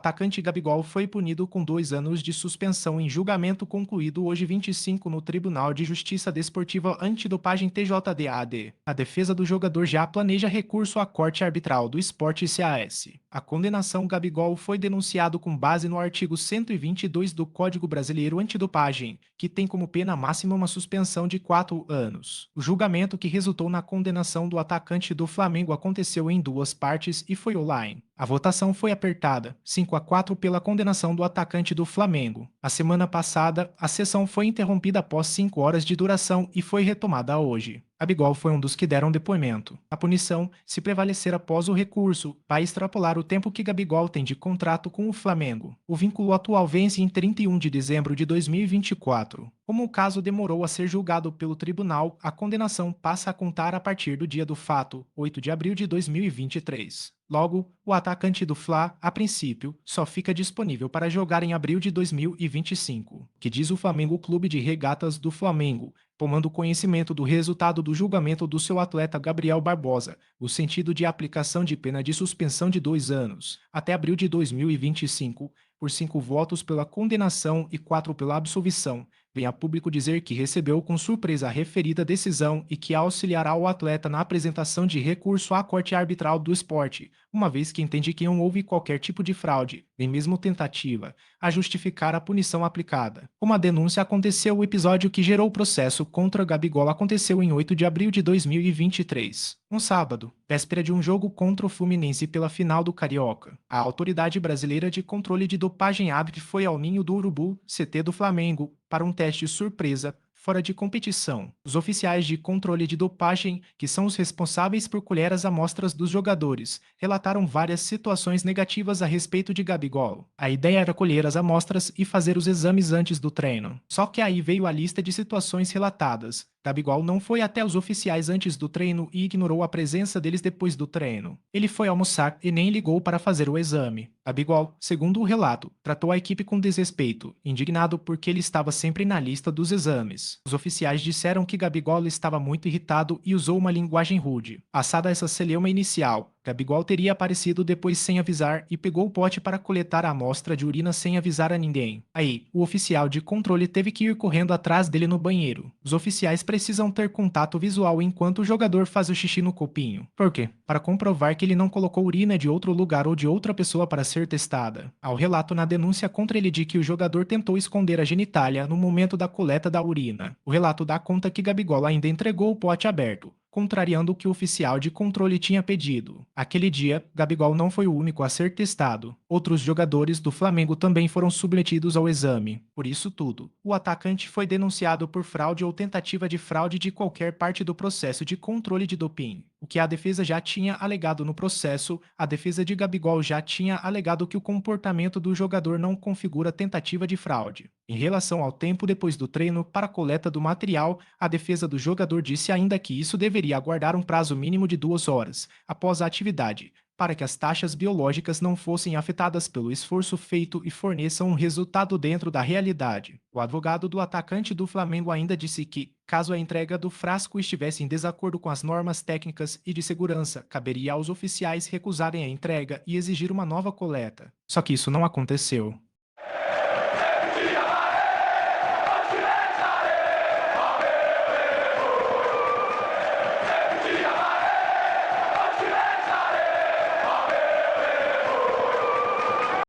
atacante Gabigol foi punido com 2 anos de suspensão em julgamento concluído hoje 25 no Tribunal de Justiça Desportiva Antidopagem TJDAD. A defesa do jogador já planeja recurso à Corte Arbitral do Esporte CAS. A condenação Gabigol foi denunciado com base no artigo 122 do Código Brasileiro Antidopagem, que tem como pena máxima uma suspensão de 4 anos. O julgamento que resultou na condenação do atacante do Flamengo aconteceu em duas partes e foi online. A votação foi apertada, 5-4 pela condenação do atacante do Flamengo. A semana passada, a sessão foi interrompida após 5 horas de duração e foi retomada hoje. Gabigol foi um dos que deram depoimento. A punição, se prevalecer após o recurso, vai extrapolar o tempo que Gabigol tem de contrato com o Flamengo. O vínculo atual vence em 31 de dezembro de 2024. Como o caso demorou a ser julgado pelo tribunal, a condenação passa a contar a partir do dia do fato, 8 de abril de 2023. Logo, o atacante do Fla, a princípio, só fica disponível para jogar em abril de 2025, que diz o Flamengo Clube de Regatas do Flamengo, tomando conhecimento do resultado do julgamento do seu atleta Gabriel Barbosa, o sentido de aplicação de pena de suspensão de 2 anos, até abril de 2025, por 5 votos pela condenação e 4 pela absolvição, vem a público dizer que recebeu com surpresa a referida decisão e que auxiliará o atleta na apresentação de recurso à Corte Arbitral do Esporte, uma vez que entende que não houve qualquer tipo de fraude, nem mesmo tentativa, a justificar a punição aplicada. Como a denúncia aconteceu, o episódio que gerou o processo contra Gabigol aconteceu em 8 de abril de 2023, um sábado, véspera de um jogo contra o Fluminense pela final do Carioca. A Autoridade Brasileira de Controle de Dopagem ABRE foi ao Ninho do Urubu, CT do Flamengo, para um teste surpresa fora de competição. Os oficiais de controle de dopagem, que são os responsáveis por colher as amostras dos jogadores, relataram várias situações negativas a respeito de Gabigol. A ideia era colher as amostras e fazer os exames antes do treino. Só que aí veio a lista de situações relatadas. Gabigol não foi até os oficiais antes do treino e ignorou a presença deles depois do treino. Ele foi almoçar e nem ligou para fazer o exame. Gabigol, segundo o relato, tratou a equipe com desrespeito, indignado porque ele estava sempre na lista dos exames. Os oficiais disseram que Gabigol estava muito irritado e usou uma linguagem rude. Passada essa celeuma inicial, Gabigol teria aparecido depois sem avisar e pegou o pote para coletar a amostra de urina sem avisar a ninguém. Aí, o oficial de controle teve que ir correndo atrás dele no banheiro. Os oficiais precisam ter contato visual enquanto o jogador faz o xixi no copinho. Por quê? Para comprovar que ele não colocou urina de outro lugar ou de outra pessoa para ser testada. Há o relato na denúncia contra ele de que o jogador tentou esconder a genitália no momento da coleta da urina. O relato dá conta que Gabigol ainda entregou o pote aberto, contrariando o que o oficial de controle tinha pedido. Aquele dia, Gabigol não foi o único a ser testado. Outros jogadores do Flamengo também foram submetidos ao exame. Por isso tudo, o atacante foi denunciado por fraude ou tentativa de fraude de qualquer parte do processo de controle de doping. O que a defesa já tinha alegado no processo, a defesa de Gabigol já tinha alegado que o comportamento do jogador não configura tentativa de fraude. Em relação ao tempo depois do treino para a coleta do material, a defesa do jogador disse ainda que isso deveria aguardar um prazo mínimo de 2 horas após a atividade, para que as taxas biológicas não fossem afetadas pelo esforço feito e forneçam um resultado dentro da realidade. O advogado do atacante do Flamengo ainda disse que, caso a entrega do frasco estivesse em desacordo com as normas técnicas e de segurança, caberia aos oficiais recusarem a entrega e exigir uma nova coleta. Só que isso não aconteceu.